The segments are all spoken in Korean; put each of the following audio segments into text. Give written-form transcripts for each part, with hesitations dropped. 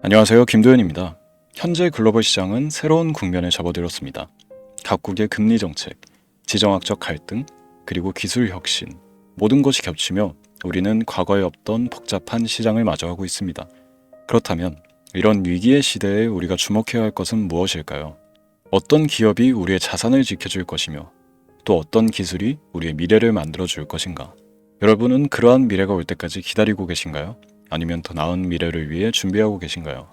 안녕하세요. 김도현입니다. 현재 글로벌 시장은 새로운 국면에 접어들었습니다. 각국의 금리 정책, 지정학적 갈등, 그리고 기술 혁신, 모든 것이 겹치며 우리는 과거에 없던 복잡한 시장을 마주하고 있습니다. 그렇다면 이런 위기의 시대에 우리가 주목해야 할 것은 무엇일까요? 어떤 기업이 우리의 자산을 지켜줄 것이며 또 어떤 기술이 우리의 미래를 만들어줄 것인가? 여러분은 그러한 미래가 올 때까지 기다리고 계신가요? 아니면 더 나은 미래를 위해 준비하고 계신가요?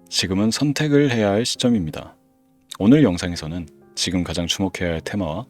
지금은 선택을 해야 할 시점입니다. 오늘 영상에서는 지금 가장 주목해야 할 테마와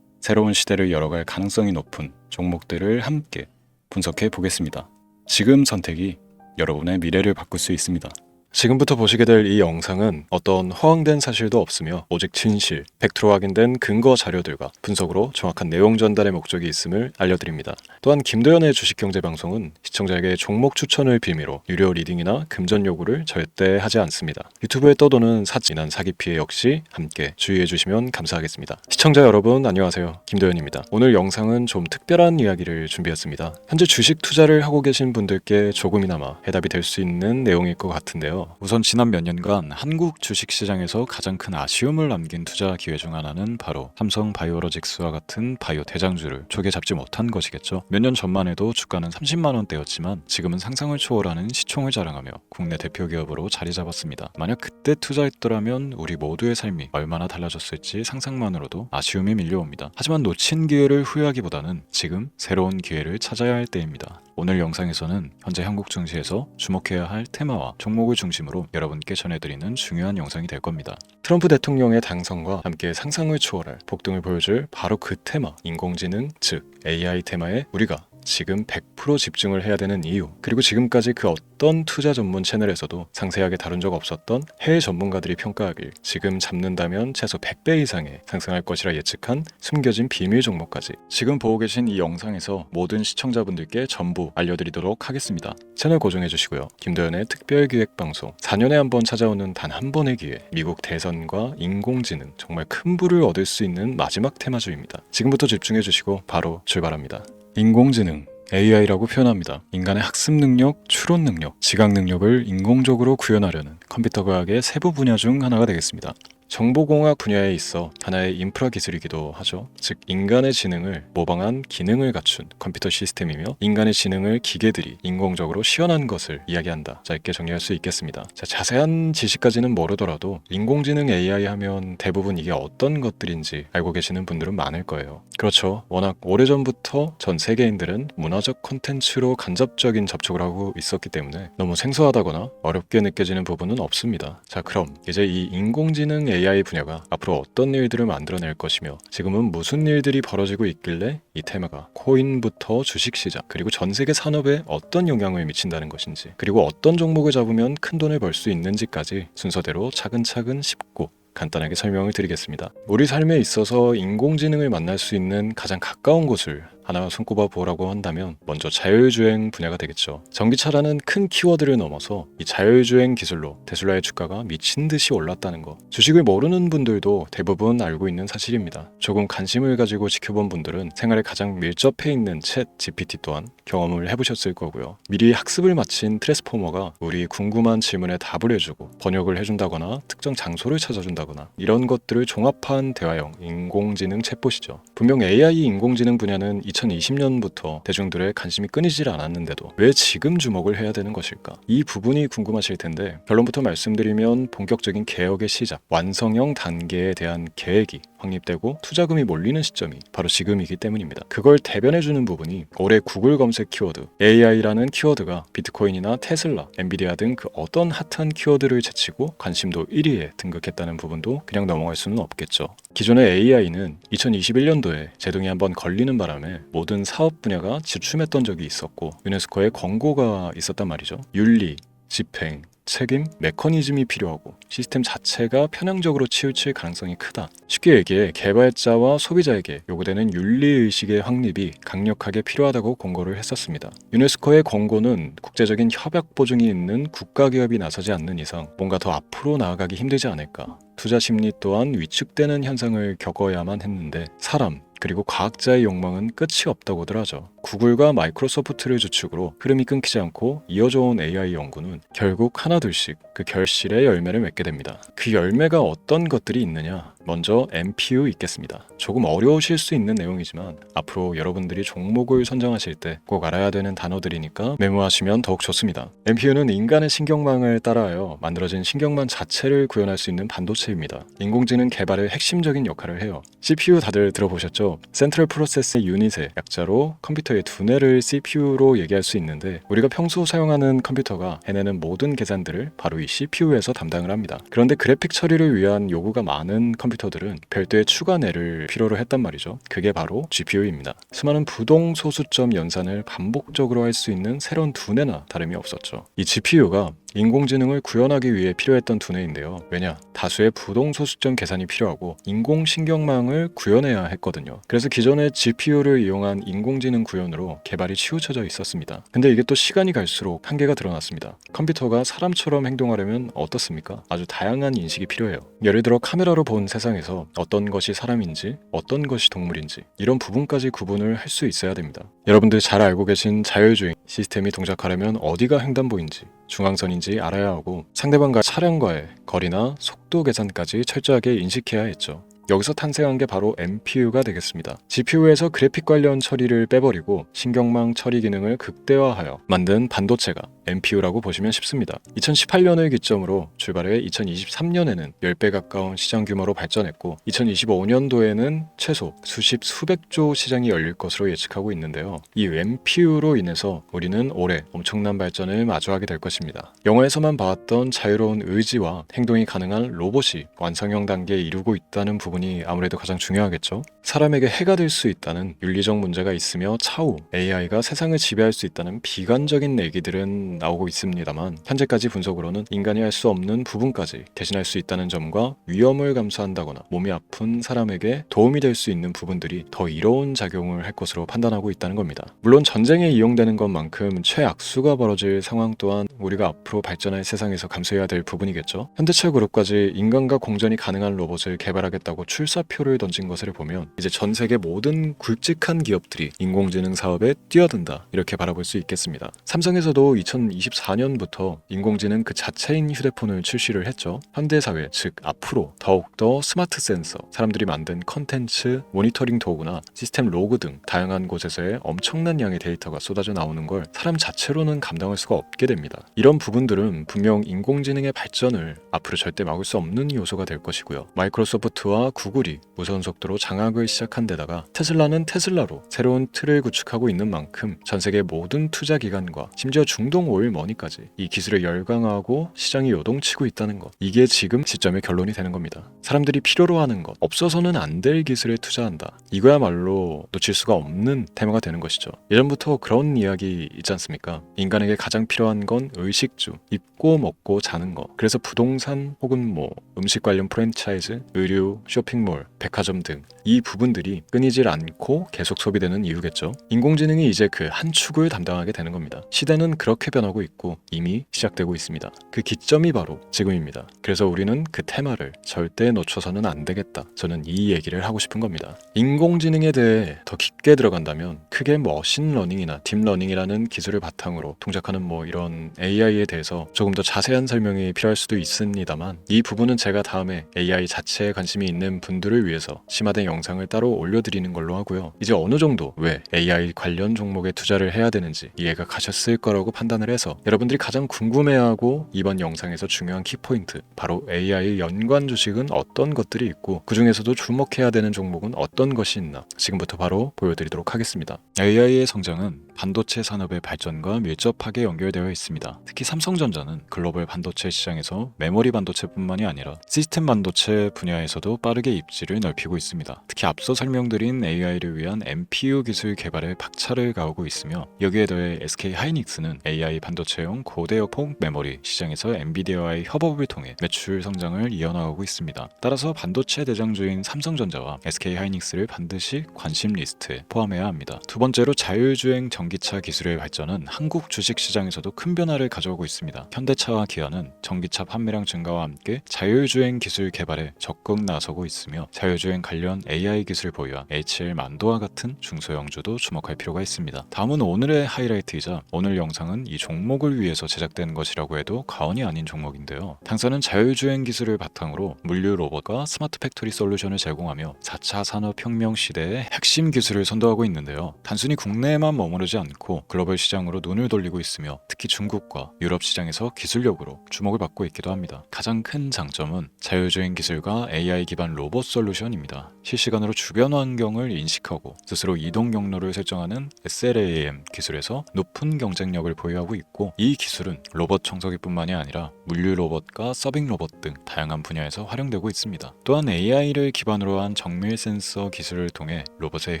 새로운 시대를 열어갈 가능성이 높은 종목들을 함께 분석해 보겠습니다. 지금 선택이 여러분의 미래를 바꿀 수 있습니다. 지금부터 보시게 될 이 영상은 어떤 허황된 사실도 없으며 오직 진실, 100% 확인된 근거 자료들과 분석으로 정확한 내용 전달의 목적이 있음을 알려드립니다. 또한 김도현의 주식경제방송은 시청자에게 종목 추천을 빌미로 유료 리딩이나 금전 요구를 절대 하지 않습니다. 유튜브에 떠도는 사진한 사기 피해 역시 함께 주의해 주시면 감사하겠습니다. 시청자 여러분 안녕하세요. 김도현입니다. 오늘 영상은 좀 특별한 이야기를 준비했습니다. 현재 주식 투자를 하고 계신 분들께 조금이나마 해답이 될 수 있는 내용일 것 같은데요. 우선 지난 몇 년간 한국 주식시장에서 가장 큰 아쉬움을 남긴 투자 기회 중 하나는 바로 삼성 바이오로직스와 같은 바이오 대장주를 초기에 잡지 못한 것이겠죠. 몇 년 전만 해도 주가는 30만 원대였지만 지금은 상상을 초월하는 시총을 자랑하며 국내 대표 기업으로 자리 잡았습니다. 만약 그때 투자했더라면 우리 모두의 삶이 얼마나 달라졌을지 상상만으로도 아쉬움이 밀려옵니다. 하지만 놓친 기회를 후회하기보다는 지금 새로운 기회를 찾아야 할 때입니다. 오늘 영상에서는 현재 한국 증시에서 주목해야 할 테마와 종목을 중심으로 여러분께 전해드리는 중요한 영상이 될 겁니다. 트럼프 대통령의 당선과 함께 상상을 초월할 폭등을 보여줄 바로 그 테마, 인공지능, 즉 AI 테마에 우리가 지금 100% 집중을 해야 되는 이유, 그리고 지금까지 그 어떤 투자 전문 채널에서도 상세하게 다룬 적 없었던 해외 전문가들이 평가하길 지금 잡는다면 최소 100배 이상의 상승할 것이라 예측한 숨겨진 비밀 종목까지 지금 보고 계신 이 영상에서 모든 시청자분들께 전부 알려드리도록 하겠습니다. 채널 고정해 주시고요. 김도현의 특별기획방송 4년에 한 번 찾아오는 단 한 번의 기회, 미국 대선과 인공지능, 정말 큰 부를 얻을 수 있는 마지막 테마주입니다. 지금부터 집중해 주시고 바로 출발합니다. 인공지능, AI라고 표현합니다. 인간의 학습 능력, 추론 능력, 지각 능력을 인공적으로 구현하려는 컴퓨터 과학의 세부 분야 중 하나가 되겠습니다. 정보공학 분야에 있어 하나의 인프라 기술이기도 하죠. 즉 인간의 지능을 모방한 기능을 갖춘 컴퓨터 시스템이며 인간의 지능을 기계들이 인공적으로 시연한 것을 이야기한다. 짧게 정리할 수 있겠습니다. 자, 자세한 지식까지는 모르더라도 인공지능 AI 하면 대부분 이게 어떤 것들인지 알고 계시는 분들은 많을 거예요. 그렇죠. 워낙 오래전부터 전 세계인들은 문화적 콘텐츠로 간접적인 접촉을 하고 있었기 때문에 너무 생소하다거나 어렵게 느껴지는 부분은 없습니다. 자, 그럼 이제 이 인공지능 AI 분야가 앞으로 어떤 일들을 만들어낼 것이며 지금은 무슨 일들이 벌어지고 있길래 이 테마가 코인부터 주식시장 그리고 전 세계 산업에 어떤 영향을 미친다는 것인지, 그리고 어떤 종목을 잡으면 큰 돈을 벌 수 있는지까지 순서대로 차근차근 쉽고 간단하게 설명을 드리겠습니다. 우리 삶에 있어서 인공지능을 만날 수 있는 가장 가까운 곳을 하나 손꼽아 보라고 한다면 먼저 자율주행 분야가 되겠죠. 전기차라는 큰 키워드를 넘어서 이 자율주행 기술로 테슬라의 주가가 미친 듯이 올랐다는 거, 주식을 모르는 분들도 대부분 알고 있는 사실입니다. 조금 관심을 가지고 지켜본 분들은 생활에 가장 밀접해 있는 챗 GPT 또한 경험을 해보셨을 거고요. 미리 학습을 마친 트랜스포머가 우리 궁금한 질문에 답을 해주고 번역을 해준다거나 특정 장소를 찾아준다거나 이런 것들을 종합한 대화형 인공지능 챗봇이죠. 분명 AI 인공지능 분야는 2020년부터 대중들의 관심이 끊이질 않았는데도 왜 지금 주목을 해야 되는 것일까? 이 부분이 궁금하실 텐데 결론부터 말씀드리면 본격적인 개혁의 시작, 완성형 단계에 대한 계획이 확립되고 투자금이 몰리는 시점이 바로 지금이기 때문입니다. 그걸 대변해주는 부분이 올해 구글 검색 키워드 AI라는 키워드가 비트코인이나 테슬라, 엔비디아 등 그 어떤 핫한 키워드를 제치고 관심도 1위에 등극했다는 부분도 그냥 넘어갈 수는 없겠죠. 기존의 AI는 2021년도에 제동이 한번 걸리는 바람에 모든 사업 분야가 주춤했던 적이 있었고 유네스코의 권고가 있었단 말이죠. 윤리, 집행, 책임, 메커니즘이 필요하고 시스템 자체가 편향적으로 치우칠 가능성이 크다. 쉽게 얘기해 개발자와 소비자에게 요구되는 윤리의식의 확립이 강력하게 필요하다고 권고를 했었습니다. 유네스코의 권고는 국제적인 협약 보증이 있는 국가기업이 나서지 않는 이상 뭔가 더 앞으로 나아가기 힘들지 않을까. 투자 심리 또한 위축되는 현상을 겪어야만 했는데 사람 그리고 과학자의 욕망은 끝이 없다고들 하죠. 구글과 마이크로소프트를 주축으로 흐름이 끊기지 않고 이어져 온 AI 연구는 결국 하나둘씩 그 결실의 열매를 맺게 됩니다. 그 열매가 어떤 것들이 있느냐? 먼저 MPU 있겠습니다. 조금 어려우실 수 있는 내용이지만 앞으로 여러분들이 종목을 선정하실 때 꼭 알아야 되는 단어들이니까 메모하시면 더욱 좋습니다. MPU는 인간의 신경망을 따라하여 만들어진 신경망 자체를 구현할 수 있는 반도체입니다. 인공지능 개발의 핵심적인 역할을 해요. CPU 다들 들어보셨죠? 센트럴 프로세스 유닛의 약자로 컴퓨터의 두뇌를 CPU로 얘기할 수 있는데 우리가 평소 사용하는 컴퓨터가 해내는 모든 계산들을 바로 이 CPU에서 담당을 합니다. 그런데 그래픽 처리를 위한 요구가 많은 컴퓨터들은 별도의 추가 뇌를 필요로 했단 말이죠. 그게 바로 GPU입니다. 수많은 부동 소수점 연산을 반복적으로 할 수 있는 새로운 두뇌나 다름이 없었죠. 이 GPU가 인공지능을 구현하기 위해 필요했던 두뇌인데요. 왜냐? 다수의 부동 소수점 계산이 필요하고 인공신경망을 구현해야 했거든요. 그래서 기존의 GPU를 이용한 인공지능 구현으로 개발이 치우쳐져 있었습니다. 근데 이게 또 시간이 갈수록 한계가 드러났습니다. 컴퓨터가 사람처럼 행동하려면 어떻습니까? 아주 다양한 인식이 필요해요. 예를 들어 카메라로 본 세상에서 어떤 것이 사람인지 어떤 것이 동물인지 이런 부분까지 구분을 할 수 있어야 됩니다. 여러분들 잘 알고 계신 자율주행 시스템이 동작하려면 어디가 횡단보인지 중앙선인지 알아야 하고 상대방과 차량과의 거리나 속도 계산까지 철저하게 인식해야 했죠. 여기서 탄생한 게 바로 MPU가 되겠습니다. GPU에서 그래픽 관련 처리를 빼버리고 신경망 처리 기능을 극대화하여 만든 반도체가 MPU라고 보시면 쉽습니다. 2018년을 기점으로 출발해 2023년에는 10배 가까운 시장 규모로 발전했고 2025년도에는 최소 수백조 시장이 열릴 것으로 예측하고 있는데요. 이 MPU로 인해서 우리는 올해 엄청난 발전을 마주하게 될 것입니다. 영화에서만 봐왔던 자유로운 의지와 행동이 가능한 로봇이 완성형 단계에 이르고 있다는 부분이 아무래도 가장 중요하겠죠. 사람에게 해가 될 수 있다는 윤리적 문제가 있으며 차후 AI가 세상을 지배할 수 있다는 비관적인 얘기들은 나오고 있습니다만 현재까지 분석으로는 인간이 할 수 없는 부분까지 대신할 수 있다는 점과 위험을 감수한다거나 몸이 아픈 사람에게 도움이 될 수 있는 부분들이 더 이로운 작용을 할 것으로 판단하고 있다는 겁니다. 물론 전쟁에 이용되는 것만큼 최악수가 벌어질 상황 또한 우리가 앞으로 발전할 세상에서 감수해야 될 부분이겠죠. 현대차 그룹까지 인간과 공전이 가능한 로봇을 개발하겠다고 출사표를 던진 것을 보면 이제 전 세계 모든 굵직한 기업들이 인공지능 사업에 뛰어든다 이렇게 바라볼 수 있겠습니다. 삼성에서도 2024년부터 인공지능 그 자체인 휴대폰을 출시를 했죠. 현대사회 즉 앞으로 더욱더 스마트 센서, 사람들이 만든 컨텐츠, 모니터링 도구나 시스템 로그 등 다양한 곳에서의 엄청난 양의 데이터가 쏟아져 나오는 걸 사람 자체로는 감당할 수가 없게 됩니다. 이런 부분들은 분명 인공지능의 발전을 앞으로 절대 막을 수 없는 요소가 될 것이고요. 마이크로소프트와 구글이 무서운 속도로 장악을 시작한 데다가 테슬라는 테슬라로 새로운 틀을 구축하고 있는 만큼 전 세계 모든 투자 기관과 심지어 중동 오일 머니까지 이 기술을 열광하고 시장이 요동치고 있다는 것, 이게 지금 시점의 결론이 되는 겁니다. 사람들이 필요로 하는 것, 없어서는 안 될 기술에 투자한다. 이거야말로 놓칠 수가 없는 테마가 되는 것이죠. 예전부터 그런 이야기 있지 않습니까? 인간에게 가장 필요한 건 의식주, 입고 먹고 자는 것. 그래서 부동산 혹은 음식 관련 프랜차이즈, 의류, 쇼핑몰, 백화점 등 이 부분들이 끊이질 않고 계속 소비되는 이유겠죠. 인공지능이 이제 그 한 축을 담당하게 되는 겁니다. 시대는 그렇게 변하고 있고 이미 시작되고 있습니다. 그 기점이 바로 지금입니다. 그래서 우리는 그 테마를 절대 놓쳐서는 안 되겠다. 저는 이 얘기를 하고 싶은 겁니다. 인공지능에 대해 더 깊게 들어간다면 크게 머신러닝이나 딥러닝이라는 기술을 바탕으로 동작하는 이런 AI에 대해서 조금 더 자세한 설명이 필요할 수도 있습니다만 이 부분은 제가 다음에 AI 자체에 관심이 있는 분들을 위해서 심화된 영상을 따로 올려드리는 걸로 하고요. 이제 어느 정도 왜 AI 관련 종목에 투자를 해야 되는지 이해가 가셨을 거라고 판단을 해서 여러분들이 가장 궁금해하고 이번 영상에서 중요한 키포인트, 바로 AI 연관 주식은 어떤 것들이 있고 그 중에서도 주목해야 되는 종목은 어떤 것이 있나 지금부터 바로 보여드리도록 하겠습니다. AI의 성장은 반도체 산업의 발전과 밀접하게 연결되어 있습니다. 특히 삼성전자는 글로벌 반도체 시장에서 메모리 반도체뿐만이 아니라 시스템 반도체 분야에서도 빠르게 입지를 넓히고 있습니다. 특히 앞서 설명드린 AI를 위한 MPU 기술 개발에 박차를 가하고 있으며 여기에 더해 SK 하이닉스는 AI 반도체용 고대역폭 메모리 시장에서 엔비디아와의 협업을 통해 매출 성장을 이어나가고 있습니다. 따라서 반도체 대장주인 삼성전자와 SK 하이닉스를 반드시 관심 리스트에 포함해야 합니다. 두 번째로 자율주행 전기차 기술의 발전은 한국 주식시장에서도 큰 변화를 가져오고 있습니다. 현대차와 기아는 전기차 판매량 증가와 함께 자율주행 기술 개발에 적극 나서고 있으며 자율주행 관련 AI 기술 보유한 HL 만도와 같은 중소형주도 주목할 필요가 있습니다. 다음은 오늘의 하이라이트이자 오늘 영상은 이 종목을 위해서 제작된 것이라고 해도 과언이 아닌 종목인데요. 당사는 자율주행 기술을 바탕으로 물류 로봇과 스마트 팩토리 솔루션을 제공하며 4차 산업혁명 시대의 핵심 기술을 선도하고 있는데요. 단순히 국내에만 머무르지 않고 글로벌 시장으로 눈을 돌리고 있으며 특히 중국과 유럽 시장에서 기술력으로 주목을 받고 있기도 합니다. 가장 큰 장점은 자율주행 기술과 AI 기반 로봇 솔루션입니다. 실시간으로 주변 환경을 인식하고 스스로 이동 경로를 설정하는 SLAM 기술에서 높은 경쟁력을 보유하고 있고, 이 기술은 로봇 청소기뿐만이 아니라 물류 로봇과 서빙 로봇 등 다양한 분야에서 활용되고 있습니다. 또한 AI를 기반으로 한 정밀 센서 기술을 통해 로봇의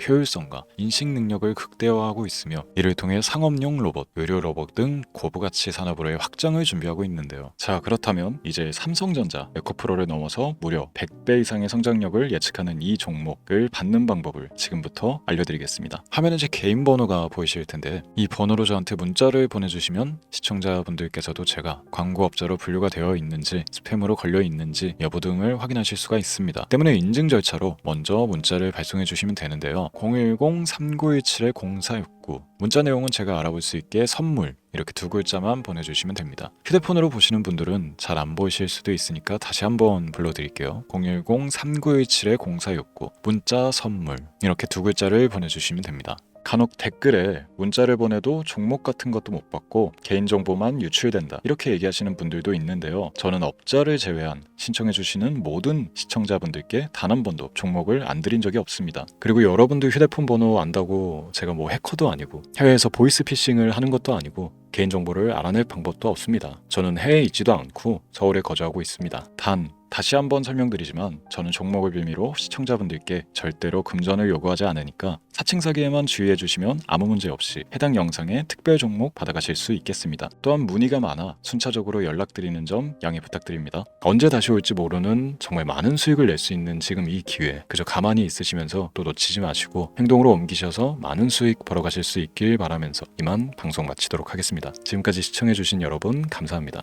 효율성과 인식 능력을 극대화하고 있으며, 이를 통해 상업용 로봇, 의료 로봇 등 고부가치 산업으로의 확장을 준비하고 있는데요. 자, 그렇다면 이제 삼성전자 에코프로를 넘어서 무려 100배 이상의 성장력을 예측하는 이 종목을 받는 방법을 지금부터 알려드리겠습니다. 화면에 제 개인 번호가 보이실 텐데, 이 번호로 저한테 문자를 보내주시면 시청자분들께서도 제가 광고업자로 분류가 되어 있는지, 스팸으로 걸려 있는지 여부 등을 확인하실 수가 있습니다. 때문에 인증 절차로 먼저 문자를 발송해 주시면 되는데요. 010-3917-0469 문자 내용은 제가 알아볼 수 있게 선물 이렇게 두 글자만 보내주시면 됩니다. 휴대폰으로 보시는 분들은 잘 안 보이실 수도 있으니까 다시 한번 불러드릴게요. 010-3917-0469 문자 선물 이렇게 두 글자를 보내주시면 됩니다. 간혹 댓글에 문자를 보내도 종목 같은 것도 못 받고 개인정보만 유출된다 이렇게 얘기하시는 분들도 있는데요. 저는 업자를 제외한 신청해주시는 모든 시청자분들께 단 한 번도 종목을 안 드린 적이 없습니다. 그리고 여러분들 휴대폰 번호 안다고 제가 뭐 해커도 아니고 해외에서 보이스피싱을 하는 것도 아니고 개인정보를 알아낼 방법도 없습니다. 저는 해외에 있지도 않고 서울에 거주하고 있습니다. 다시 한번 설명드리지만 저는 종목을 빌미로 시청자분들께 절대로 금전을 요구하지 않으니까 사칭 사기에만 주의해 주시면 아무 문제 없이 해당 영상에 특별 종목 받아가실 수 있겠습니다. 또한 문의가 많아 순차적으로 연락드리는 점 양해 부탁드립니다. 언제 다시 올지 모르는 정말 많은 수익을 낼 수 있는 지금 이 기회, 그저 가만히 있으시면서 또 놓치지 마시고 행동으로 옮기셔서 많은 수익 벌어가실 수 있길 바라면서 이만 방송 마치도록 하겠습니다. 지금까지 시청해 주신 여러분 감사합니다.